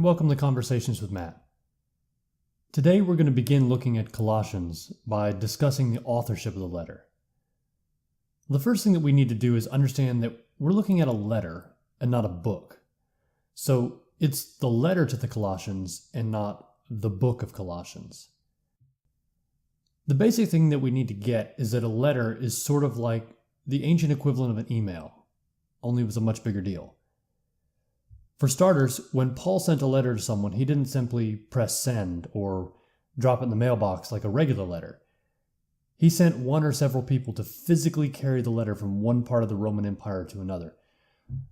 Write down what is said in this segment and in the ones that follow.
welcome to Conversations with Matt. Today we're going to begin looking at Colossians by discussing the authorship of the letter. The first thing that we need to do is understand that we're looking at a letter and not a book. So it's the letter to the Colossians and not the book of Colossians. The basic thing that we need to get is that a letter is sort of like the ancient equivalent of an email, only it was a much bigger deal. For starters, when Paul sent a letter to someone, he didn't simply press send or drop it in the mailbox like a regular letter. He sent one or several people to physically carry the letter from one part of the Roman Empire to another.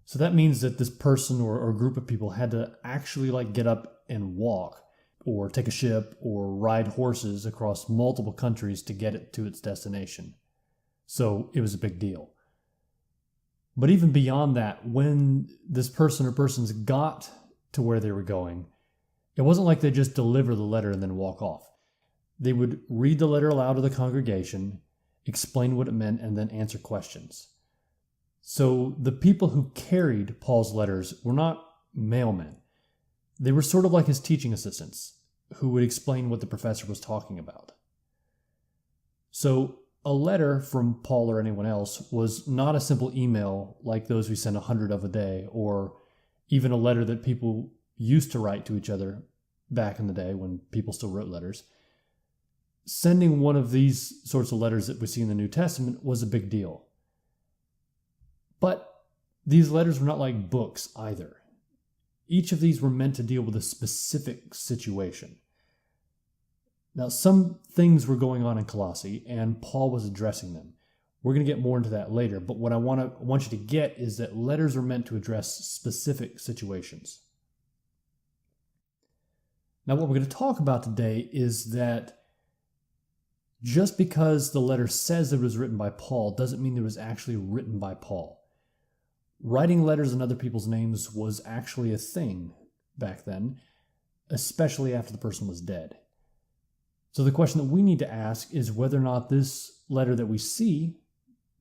So that means that this person or group of people had to actually get up and walk, or take a ship, or ride horses across multiple countries to get it to its destination. So it was a big deal. But even beyond that, when this person or persons got to where they were going, it wasn't like they just deliver the letter and then walk off. They would read the letter aloud to the congregation, explain what it meant, and then answer questions. So the people who carried Paul's letters were not mailmen. They were sort of like his teaching assistants, who would explain what the professor was talking about. So a letter from Paul or anyone else was not a simple email like those we send 100 of a day, or even a letter that people used to write to each other back in the day when people still wrote letters. Sending one of these sorts of letters that we see in the New Testament was a big deal. But these letters were not like books either. Each of these were meant to deal with a specific situation. Now, some things were going on in Colossae, and Paul was addressing them. We're going to get more into that later, but what I want you to get is that letters are meant to address specific situations. Now, what we're going to talk about today is that just because the letter says it was written by Paul doesn't mean it was actually written by Paul. Writing letters in other people's names was actually a thing back then, especially after the person was dead. So the question that we need to ask is whether or not this letter that we see,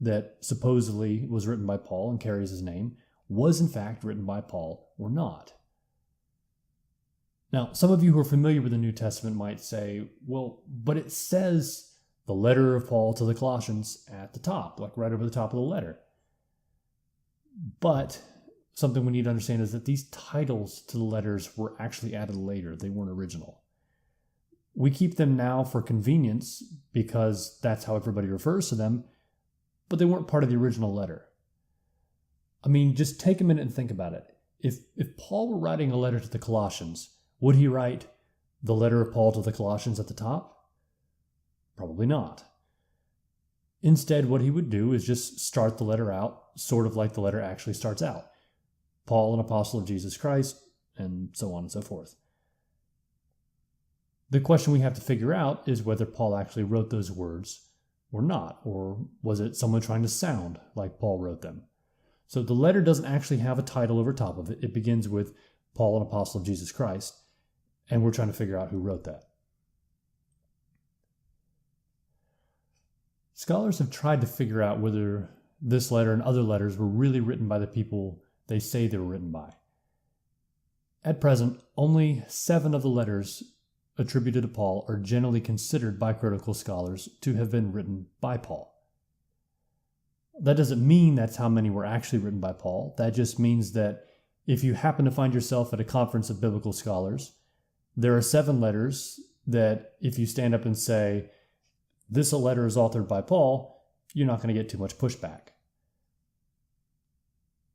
that supposedly was written by Paul and carries his name, was in fact written by Paul or not. Now, some of you who are familiar with the New Testament might say, well, but it says the letter of Paul to the Colossians at the top, like right over the top of the letter. But something we need to understand is that these titles to the letters were actually added later. They weren't original. We keep them now for convenience because that's how everybody refers to them, but they weren't part of the original letter. I mean, just take a minute and think about it. If Paul were writing a letter to the Colossians, would he write the letter of Paul to the Colossians at the top? Probably not. Instead, what he would do is just start the letter out, sort of like the letter actually starts out. Paul, an apostle of Jesus Christ, and so on and so forth. The question we have to figure out is whether Paul actually wrote those words or not, or was it someone trying to sound like Paul wrote them? So the letter doesn't actually have a title over top of it. It begins with Paul, an apostle of Jesus Christ, and we're trying to figure out who wrote that. Scholars have tried to figure out whether this letter and other letters were really written by the people they say they were written by. At present, only 7 of the letters attributed to Paul are generally considered by critical scholars to have been written by Paul. That doesn't mean that's how many were actually written by Paul. That just means that if you happen to find yourself at a conference of biblical scholars, there are 7 letters that if you stand up and say, this letter is authored by Paul, you're not going to get too much pushback.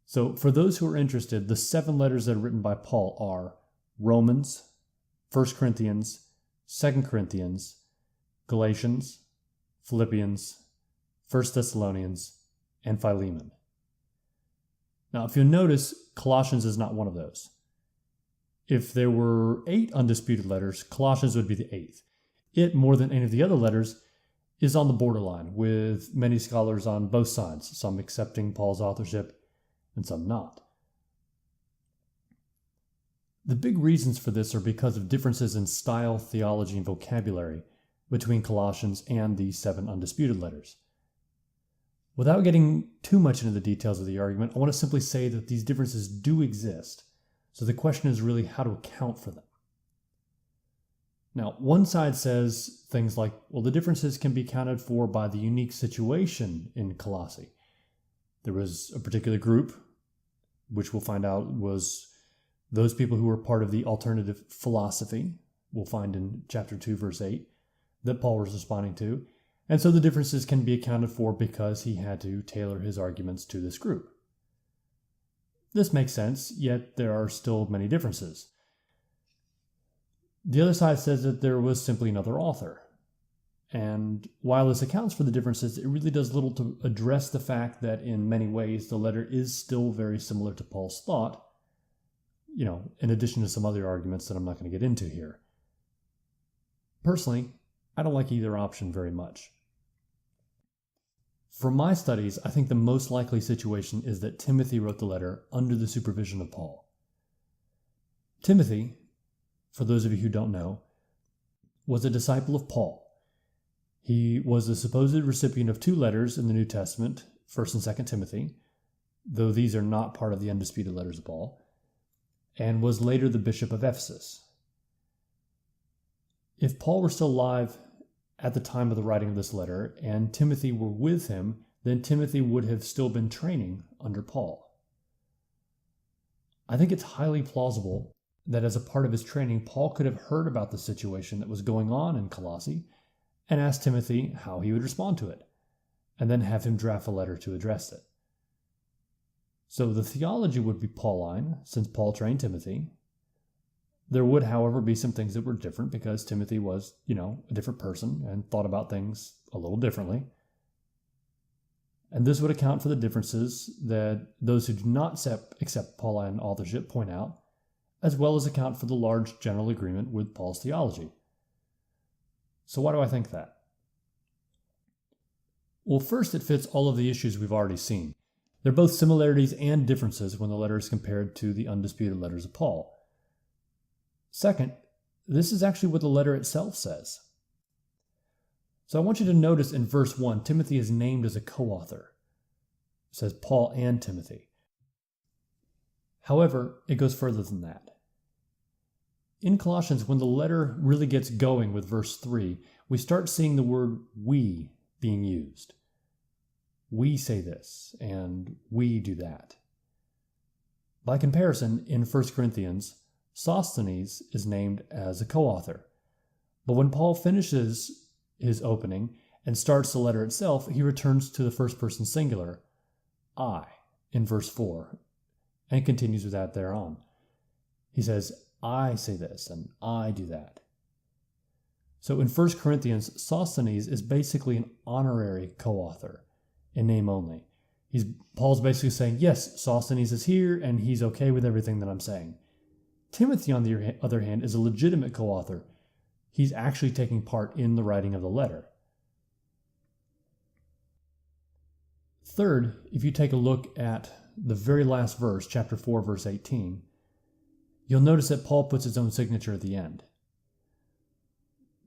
So for those who are interested, the 7 letters that are written by Paul are Romans, 1 Corinthians, 2 Corinthians, Galatians, Philippians, 1 Thessalonians, and Philemon. Now, if you'll notice, Colossians is not one of those. If there were 8 undisputed letters, Colossians would be the 8th. It, more than any of the other letters, is on the borderline, with many scholars on both sides, some accepting Paul's authorship and some not. The big reasons for this are because of differences in style, theology, and vocabulary between Colossians and the 7 undisputed letters. Without getting too much into the details of the argument, I want to simply say that these differences do exist. So the question is really how to account for them. Now, one side says things like, well, the differences can be accounted for by the unique situation in Colossae. There was a particular group, which we'll find out was those people who were part of the alternative philosophy, we'll find in chapter 2, verse 8, that Paul was responding to. And so the differences can be accounted for because he had to tailor his arguments to this group. This makes sense, yet there are still many differences. The other side says that there was simply another author. And while this accounts for the differences, it really does little to address the fact that in many ways the letter is still very similar to Paul's thought, in addition to some other arguments that I'm not going to get into here. Personally, I don't like either option very much. From my studies, I think the most likely situation is that Timothy wrote the letter under the supervision of Paul. Timothy, for those of you who don't know, was a disciple of Paul. He was the supposed recipient of 2 letters in the New Testament, 1st and 2nd Timothy, though these are not part of the undisputed letters of Paul, and was later the bishop of Ephesus. If Paul were still alive at the time of the writing of this letter, and Timothy were with him, then Timothy would have still been training under Paul. I think it's highly plausible that as a part of his training, Paul could have heard about the situation that was going on in Colossae and asked Timothy how he would respond to it, and then have him draft a letter to address it. So the theology would be Pauline, since Paul trained Timothy. There would, however, be some things that were different because Timothy was, a different person and thought about things a little differently. And this would account for the differences that those who do not accept Pauline authorship point out, as well as account for the large general agreement with Paul's theology. So why do I think that? Well, first, it fits all of the issues we've already seen. There are both similarities and differences when the letter is compared to the undisputed letters of Paul. Second, this is actually what the letter itself says. So I want you to notice in verse 1, Timothy is named as a co-author. It says Paul and Timothy. However, it goes further than that. In Colossians, when the letter really gets going with verse 3, we start seeing the word we being used. We say this, and we do that. By comparison, in 1 Corinthians, Sosthenes is named as a co-author. But when Paul finishes his opening and starts the letter itself, he returns to the first person singular, I, in verse 4, and continues with that thereon. He says, I say this, and I do that. So in 1 Corinthians, Sosthenes is basically an honorary co-author, in name only. Paul's basically saying, yes, Sosthenes is here, and he's okay with everything that I'm saying. Timothy, on the other hand, is a legitimate co-author. He's actually taking part in the writing of the letter. Third, if you take a look at the very last verse, chapter 4, verse 18, you'll notice that Paul puts his own signature at the end.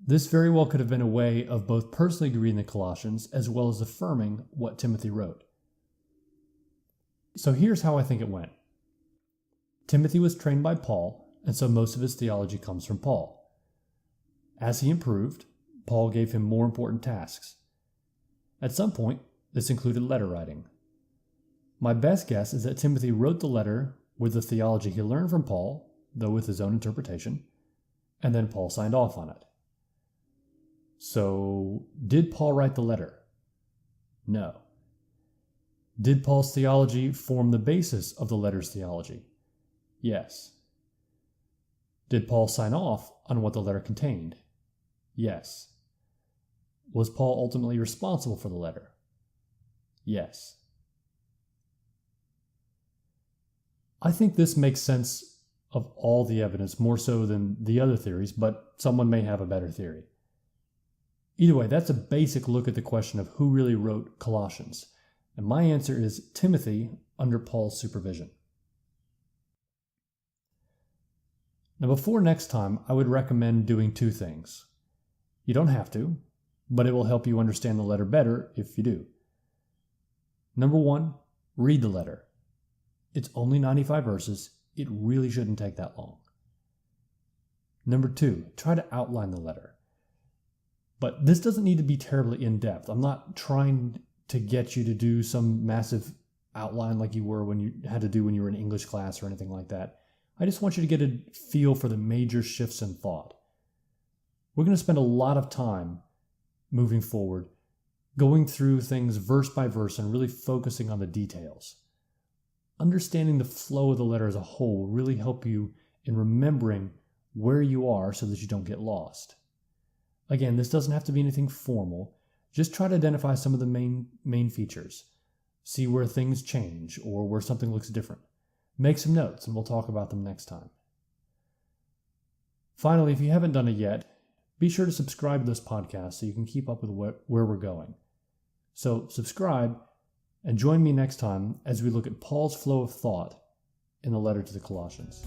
This very well could have been a way of both personally agreeing the Colossians as well as affirming what Timothy wrote. So here's how I think it went. Timothy was trained by Paul, and so most of his theology comes from Paul. As he improved, Paul gave him more important tasks. At some point, this included letter writing. My best guess is that Timothy wrote the letter with the theology he learned from Paul, though with his own interpretation, and then Paul signed off on it. So, did Paul write the letter? No. Did Paul's theology form the basis of the letter's theology? Yes. Did Paul sign off on what the letter contained? Yes. Was Paul ultimately responsible for the letter? Yes. I think this makes sense of all the evidence, more so than the other theories, but someone may have a better theory. Either way, that's a basic look at the question of who really wrote Colossians. And my answer is Timothy under Paul's supervision. Now, before next time, I would recommend doing 2 things. You don't have to, but it will help you understand the letter better if you do. Number 1, read the letter. It's only 95 verses. it really shouldn't take that long. Number 2, try to outline the letter. But this doesn't need to be terribly in-depth. I'm not trying to get you to do some massive outline like you were when you had to do when you were in English class or anything like that. I just want you to get a feel for the major shifts in thought. We're going to spend a lot of time moving forward, going through things verse by verse and really focusing on the details. Understanding the flow of the letter as a whole will really help you in remembering where you are so that you don't get lost. Again, this doesn't have to be anything formal. Just try to identify some of the main features. See where things change or where something looks different. Make some notes and we'll talk about them next time. Finally, if you haven't done it yet, be sure to subscribe to this podcast so you can keep up with where we're going. So subscribe and join me next time as we look at Paul's flow of thought in the letter to the Colossians.